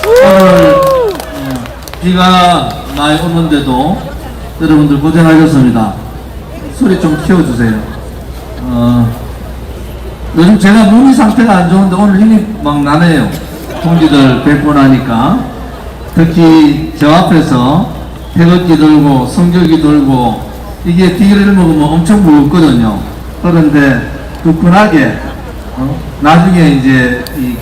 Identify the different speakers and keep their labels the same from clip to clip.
Speaker 1: 오늘 비가 많이 오는데도 여러분들 고생하셨습니다. 소리 좀 키워주세요. 요즘 제가 몸이 상태가 안 좋은데 오늘 힘이 막 나네요. 동지들 뵙고 나니까. 특히 저 앞에서 태극기 들고 성적이 들고 이게 뒤를 먹으면 엄청 무겁거든요. 그런데 두근하게 나중에 이제 이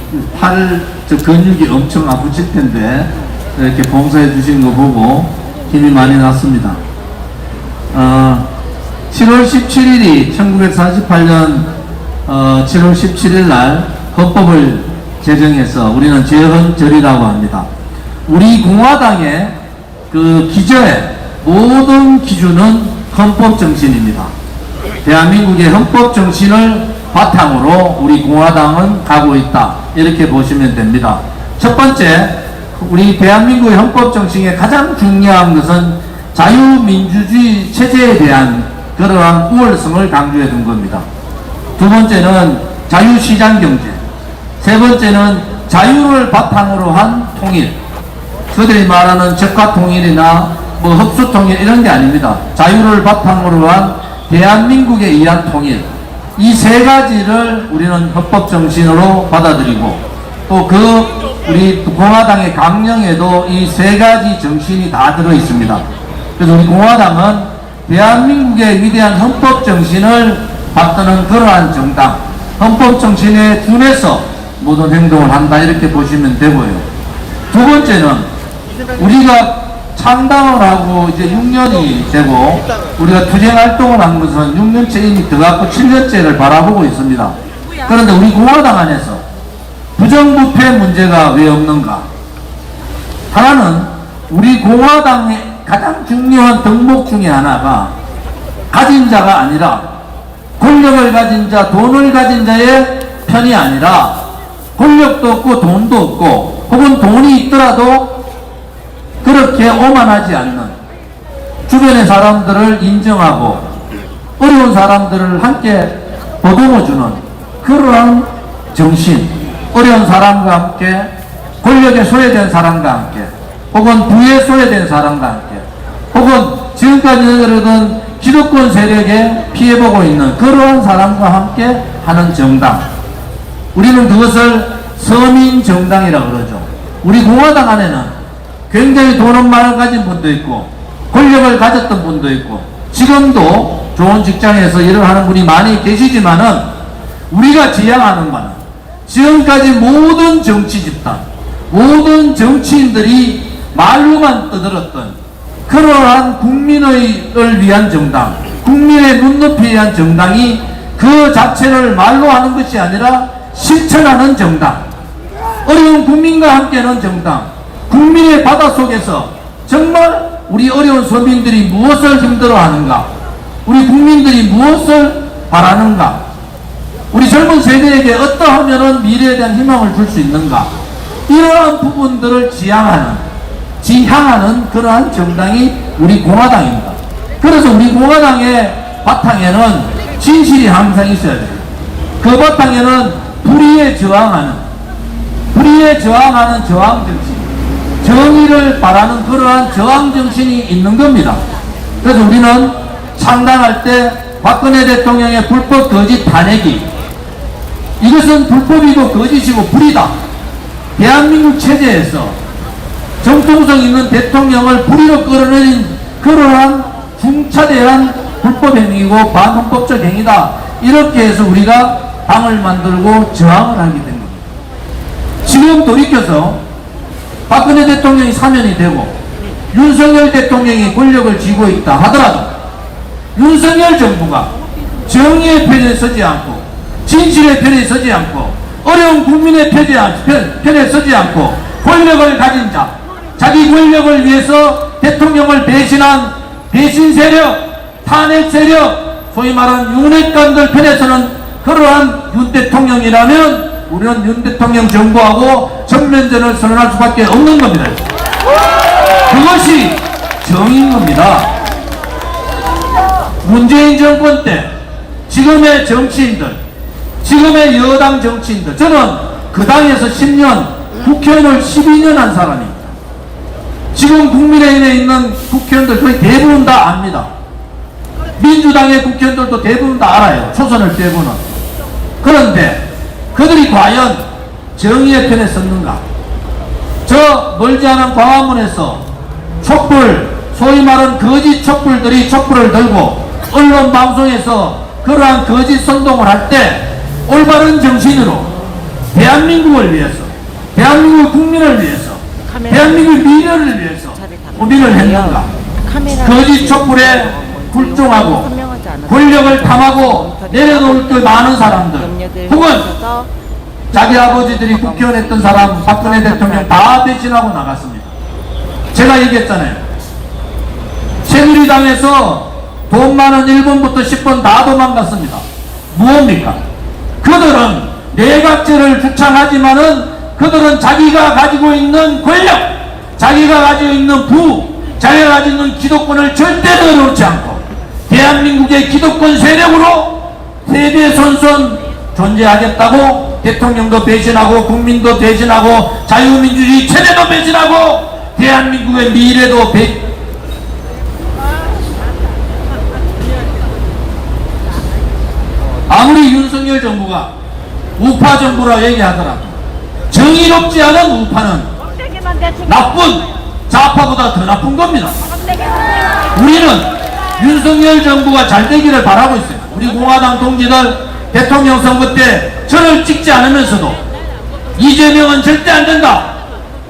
Speaker 1: 저 근육이 엄청 아프실 텐데 이렇게 봉사해 주신 거 보고 힘이 많이 났습니다. 7월 17일이 1948년 7월 17일 날 헌법을 제정해서 우리는 제헌절이라고 합니다. 우리 공화당의 그 기저의 모든 기준은 헌법 정신입니다. 대한민국의 헌법 정신을 바탕으로 우리 공화당은 가고 있다, 이렇게 보시면 됩니다. 첫 번째, 우리 대한민국의 헌법 정신의 가장 중요한 것은 자유민주주의 체제에 대한 그러한 우월성을 강조해 둔 겁니다. 두 번째는 자유시장경제, 세 번째는 자유를 바탕으로 한 통일, 그들이 말하는 적화통일이나 뭐 흡수통일 이런 게 아닙니다. 자유를 바탕으로 한 대한민국에 의한 통일, 이 세 가지를 우리는 헌법 정신으로 받아들이고 또 우리 공화당의 강령에도 이 세 가지 정신이 다 들어 있습니다. 그래서 우리 공화당은 대한민국의 위대한 헌법 정신을 받드는 그러한 정당, 헌법 정신에 준해서 모든 행동을 한다, 이렇게 보시면 되고요. 두 번째는 우리가 창당을 하고 이제 6년이 되고 우리가 투쟁 활동을 한 것은 6년째 이미 들어갔고 7년째를 바라보고 있습니다. 그런데 우리 공화당 안에서 부정부패 문제가 왜 없는가? 하나는 우리 공화당의 가장 중요한 덕목 중에 하나가 가진 자가 아니라 권력을 가진 자, 돈을 가진 자의 편이 아니라 권력도 없고 돈도 없고 혹은 돈이 있더라도 그렇게 오만하지 않는, 주변의 사람들을 인정하고 어려운 사람들을 함께 보듬어주는 그러한 정신, 어려운 사람과 함께, 권력에 소외된 사람과 함께, 혹은 부에 소외된 사람과 함께, 혹은 지금까지 그러던 기득권 세력에 피해보고 있는 그러한 사람과 함께 하는 정당, 우리는 그것을 서민정당이라고 그러죠. 우리 공화당 안에는 굉장히 돈은 많이 가진 분도 있고 권력을 가졌던 분도 있고 지금도 좋은 직장에서 일을 하는 분이 많이 계시지만은 우리가 지향하는 바는 지금까지 모든 정치 집단, 모든 정치인들이 말로만 떠들었던 그러한 국민을 위한 정당, 국민의 눈높이에 의한 정당이 그 자체를 말로 하는 것이 아니라 실천하는 정당, 어려운 국민과 함께하는 정당, 국민의 바닷속에서 정말 우리 어려운 서민들이 무엇을 힘들어하는가, 우리 국민들이 무엇을 바라는가, 우리 젊은 세대에게 어떠하면 미래에 대한 희망을 줄 수 있는가, 이러한 부분들을 지향하는 그러한 정당이 우리 공화당입니다. 그래서 우리 공화당의 바탕에는 진실이 항상 있어야 돼요. 그 바탕에는 불의에 저항하는 저항정신, 정의를 바라는 그러한 저항정신이 있는 겁니다. 그래서 우리는 창당할 때 박근혜 대통령의 불법 거짓 탄핵이, 이것은 불법이고 거짓이고 불이다. 대한민국 체제에서 정통성 있는 대통령을 불의로 끌어내린 그러한 중차대한 불법 행위고 반헌법적 행위다, 이렇게 해서 우리가 당을 만들고 저항을 하게 된 겁니다. 지금 돌이켜서 박근혜 대통령이 사면이 되고 윤석열 대통령이 권력을 쥐고 있다 하더라도 윤석열 정부가 정의의 편에 서지 않고 진실의 편에 서지 않고 어려운 국민의 편에 서지 않고 권력을 가진 자, 자기 권력을 위해서 대통령을 배신한 배신 세력, 탄핵 세력, 소위 말하는 윤핵관들 편에서는 그러한 윤 대통령이라면 우리는 윤 대통령 정부하고 전면전을 선언할 수밖에 없는 겁니다. 그것이 정의인 겁니다. 문재인 정권 때 지금의 정치인들, 지금의 여당 정치인들, 저는 그 당에서 10년 국회의원을 12년 한 사람입니다. 지금 국민의힘에 있는 국회의원들 거의 대부분 다 압니다. 민주당의 국회의원들도 대부분 다 알아요. 초선을 빼고는. 그런데 그들이 과연 정의의 편에 섰는가? 저 멀지 않은 광화문에서 촛불, 소위 말하는 거짓 촛불들이 촛불을 들고 언론 방송에서 그러한 거짓 선동을 할 때 올바른 정신으로 대한민국을 위해서, 대한민국 국민을 위해서, 대한민국 미래를 위해서 고민을 했는가? 거짓 촛불에 굴종하고 권력을 탐하고 내려놓을 때 많은 사람들, 혹은 자기 아버지들이 국회의원 했던 사람, 박근혜 대통령 다 배신하고 나갔습니다. 제가 얘기했잖아요. 새누리당에서 돈 많은 1번부터 10번 다 도망갔습니다. 무엇입니까? 그들은 내각제를 주창하지만은 그들은 자기가 가지고 있는 권력, 자기가 가지고 있는 자기가 가지고 있는 기득권을 절대 내놓지 않고 대한민국의 기득권 세력으로 대대손손 존재하겠다고 대통령도 배신하고 국민도 배신하고 자유민주주의 체제도 배신하고 대한민국의 미래도 아무리 윤석열 정부가 우파 정부라 얘기하더라도 정의롭지 않은 우파는 나쁜 좌파보다 더 나쁜 겁니다. 우리는 윤석열 정부가 잘 되기를 바라고 있어요. 우리 공화당 동지들 대통령 선거 때 저를 찍지 않으면서도 이재명은 절대 안 된다.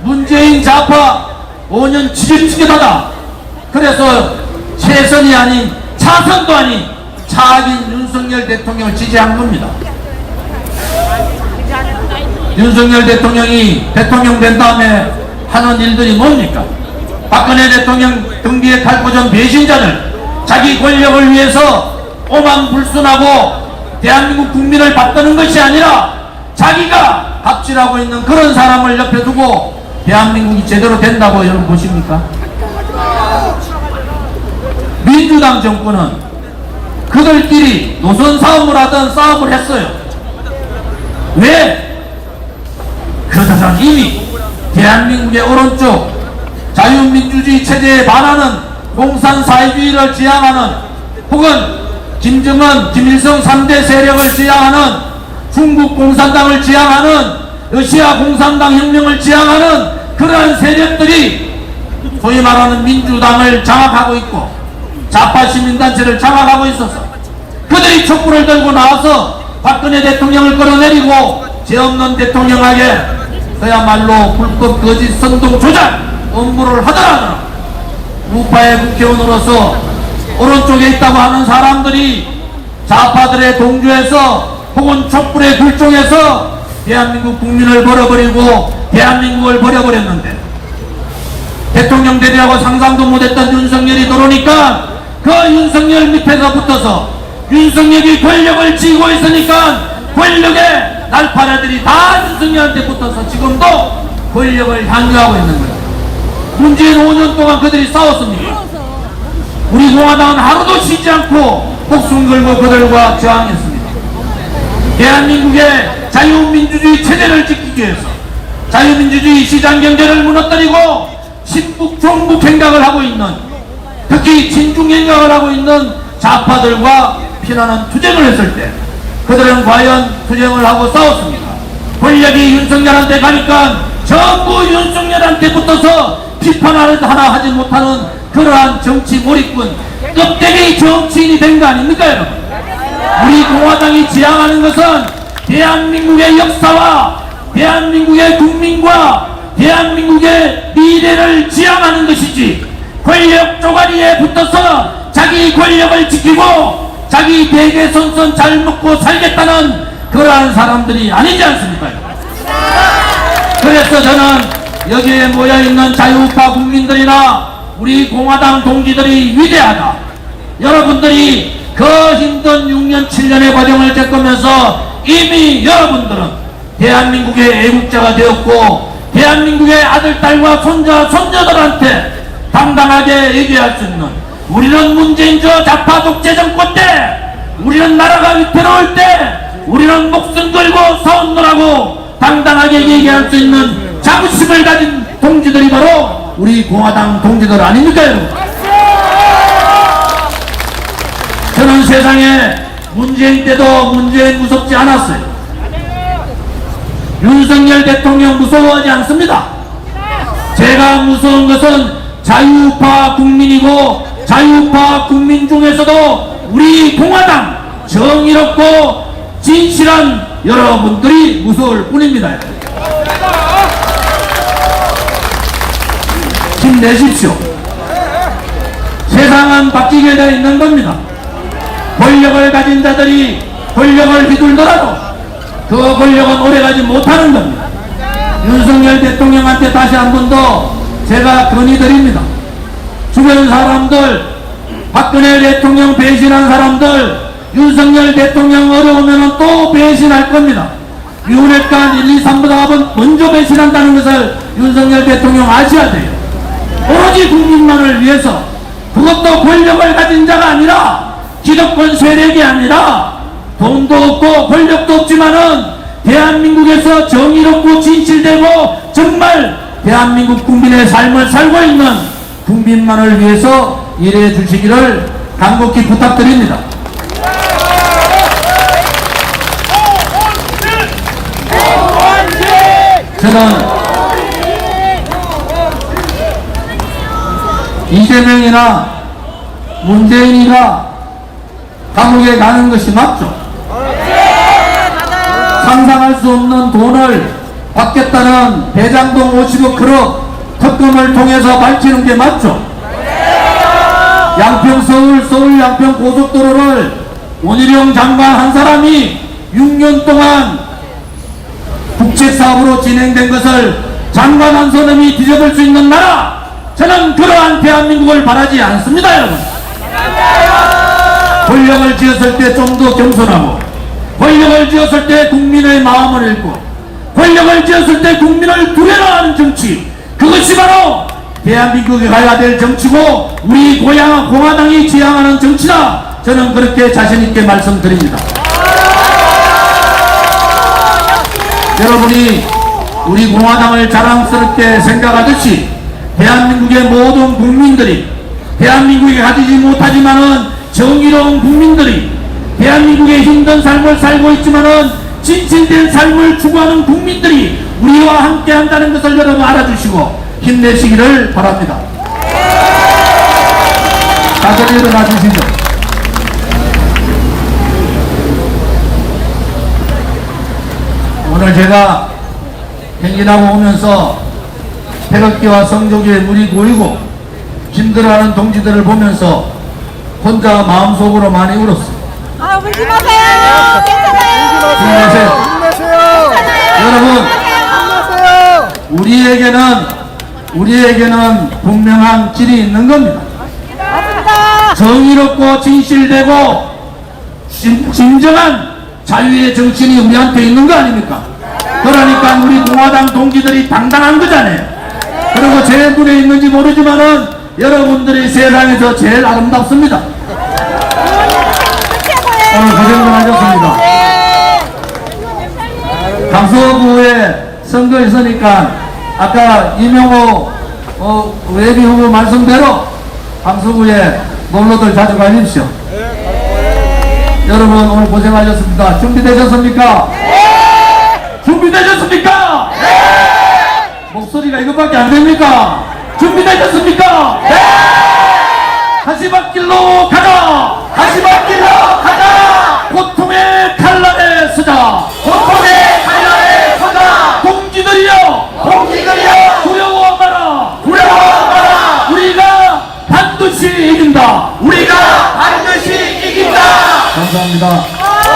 Speaker 1: 문재인 좌파 5년 지긋지긋하다. 그래서 최선이 아닌 차선도 아닌 차악인 윤석열 대통령을 지지한 겁니다. 윤석열 대통령이 대통령 된 다음에 하는 일들이 뭡니까? 박근혜 대통령 등뒤에 탈고전 배신자들, 자기 권력을 위해서 오만불순하고 대한민국 국민을 받드는 것이 아니라 자기가 갑질하고 있는 그런 사람을 옆에 두고 대한민국이 제대로 된다고 여러분 보십니까? 민주당 정권은 그들끼리 노선 싸움을 하던 싸움을 했어요. 왜? 그들은 이미 대한민국의 오른쪽 자유민주주의 체제에 반하는 공산사회주의를 지향하는, 혹은 김정은, 김일성 3대 세력을 지향하는, 중국 공산당을 지향하는, 러시아 공산당 혁명을 지향하는 그러한 세력들이 소위 말하는 민주당을 장악하고 있고 좌파 시민단체를 장악하고 있어서 그들이 촛불을 들고 나와서 박근혜 대통령을 끌어내리고 죄 없는 대통령에게 그야말로 불법 거짓 선동 조작 업무를 하더라도 우파의 국회의원으로서 오른쪽에 있다고 하는 사람들이 좌파들의 동조해서 혹은 촛불의 굴종해서 대한민국 국민을 버려버리고 대한민국을 버려버렸는데, 대통령 되리라고 상상도 못했던 윤석열이 들어오니까 그 윤석열 밑에서 붙어서 윤석열이 권력을 쥐고 있으니까 권력의 날파리들이 다 윤석열한테 붙어서 지금도 권력을 향유하고 있는 거예요. 문재인 5년 동안 그들이 싸웠습니다. 우리 공화당은 하루도 쉬지 않고 목숨 걸고 그들과 저항했습니다. 대한민국의 자유민주주의 체제를 지키기 위해서 자유민주주의 시장경제를 무너뜨리고 신북 종북 행각을 하고 있는, 특히 친중 행각을 하고 있는 좌파들과 피나는 투쟁을 했을 때 그들은 과연 투쟁을 하고 싸웠습니다. 권력이 윤석열한테 가니까 전부 윤석열한테 붙어서 비판 하나 하지 못하는 그러한 정치 몰입꾼 껍데기 정치인이 된 거 아닙니까 여러분? 우리 공화당이 지향하는 것은 대한민국의 역사와 대한민국의 국민과 대한민국의 미래를 지향하는 것이지, 권력 쪼가리에 붙어서 자기 권력을 지키고 자기 대대손손 잘 먹고 살겠다는 그러한 사람들이 아니지 않습니까? 그래서 저는 여기에 모여있는 자유우파 국민들이나 우리 공화당 동지들이 위대하다. 여러분들이 그 힘든 6년 7년의 과정을 겪으면서 이미 여러분들은 대한민국의 애국자가 되었고 대한민국의 아들, 딸과 손자, 손녀들한테 당당하게 얘기할 수 있는, 우리는 문재인 저 좌파 독재 정권 때, 우리는 나라가 위태로울 때 우리는 목숨 걸고 싸웠노라고 당당하게 얘기할 수 있는 자부심을 가진 동지들이 바로 우리 공화당 동지들 아닙니까, 여러분? 저는 세상에 문재인 때도 문재인 무섭지 않았어요. 윤석열 대통령 무서워하지 않습니다. 제가 무서운 것은 자유파 국민이고, 자유파 국민 중에서도 우리 공화당 정의롭고 진실한 여러분들이 무서울 뿐입니다. 힘내십시오. 세상은 바뀌게 되어 있는 겁니다. 권력을 가진 자들이 권력을 휘둘더라도 그 권력은 오래가지 못하는 겁니다. 윤석열 대통령한테 다시 한 번 더 제가 건의드립니다. 주변 사람들, 박근혜 대통령 배신한 사람들, 윤석열 대통령 어려우면 또 배신할 겁니다. 유력한 1, 2, 3보다 먼저 배신한다는 것을 윤석열 대통령 아셔야 돼요. 오로지 국민만을 위해서, 그것도 권력을 가진 자가 아니라, 기득권 세력이 아니라, 돈도 없고 권력도 없지만은 대한민국에서 정의롭고 진실되고 정말 대한민국 국민의 삶을 살고 있는 국민만을 위해서 일해 주시기를 간곡히 부탁드립니다. 저는 이재명이나 문재인이가 감옥에 가는 것이 맞죠? 상상할 수 없는 돈을 받겠다는 대장동 50억 크롭 특검을 통해서 밝히는 게 맞죠? 양평 서울 양평 고속도로를 원희룡 장관 한 사람이 6년 동안 국책사업으로 진행된 것을 장관 한 사람이 뒤져볼 수 있는 나라, 저는 그러한 대한민국을 바라지 않습니다, 여러분. 권력을 쥐었을 때 좀 더 겸손하고, 권력을 쥐었을 때 국민의 마음을 읽고, 권력을 쥐었을 때 국민을 두려워하는 정치, 그것이 바로 대한민국이 가야 될 정치고 우리 고향 공화당이 지향하는 정치다. 저는 그렇게 자신있게 말씀드립니다. 여러분이 우리 공화당을 자랑스럽게 생각하듯이 대한민국의 모든 국민들이, 대한민국이 가지지 못하지만은 정의로운 국민들이, 대한민국의 힘든 삶을 살고 있지만은 진실된 삶을 추구하는 국민들이 우리와 함께 한다는 것을 여러분 알아주시고 힘내시기를 바랍니다. 다들 일어나 주시죠. 오늘 제가 행진하고 오면서 태극기와 성조기에 물이 고이고 힘들어하는 동지들을 보면서 혼자 마음속으로 많이 울었어요.
Speaker 2: 아, 울지 마세요. 괜찮아요.
Speaker 1: 힘내세요.
Speaker 2: 괜찮아요.
Speaker 1: 여러분,
Speaker 2: 괜찮아요.
Speaker 1: 우리에게는 분명한 길이 있는 겁니다.
Speaker 2: 맞습니다.
Speaker 1: 정의롭고 진실되고 진정한 자유의 정신이 우리한테 있는 거 아닙니까? 그러니까 우리 공화당 동지들이 당당한 거잖아요. 그리고 제 눈에 있는지 모르지만은 여러분들이 세상에서 제일 아름답습니다. 오늘 고생 많으셨습니다. 강서구에 선거 있으니까 아까 이명호 외비 후보 말씀대로 강서구에 놀러들 자주 가십시오. 여러분 오늘 고생하셨습니다. 준비되셨습니까? 준비되셨습니까? 목소리가 이것밖에 안 됩니까? 준비되셨습니까? 가시밭길로 가자! 가시밭길로 가자! 고통의 칼날에 서자! 고통의 칼날에 서자! 동지들이여! 동지들이여! 두려워 마라! 두려워 마라! 우리가 반드시 이긴다! 우리가 반드시 이긴다! 감사합니다.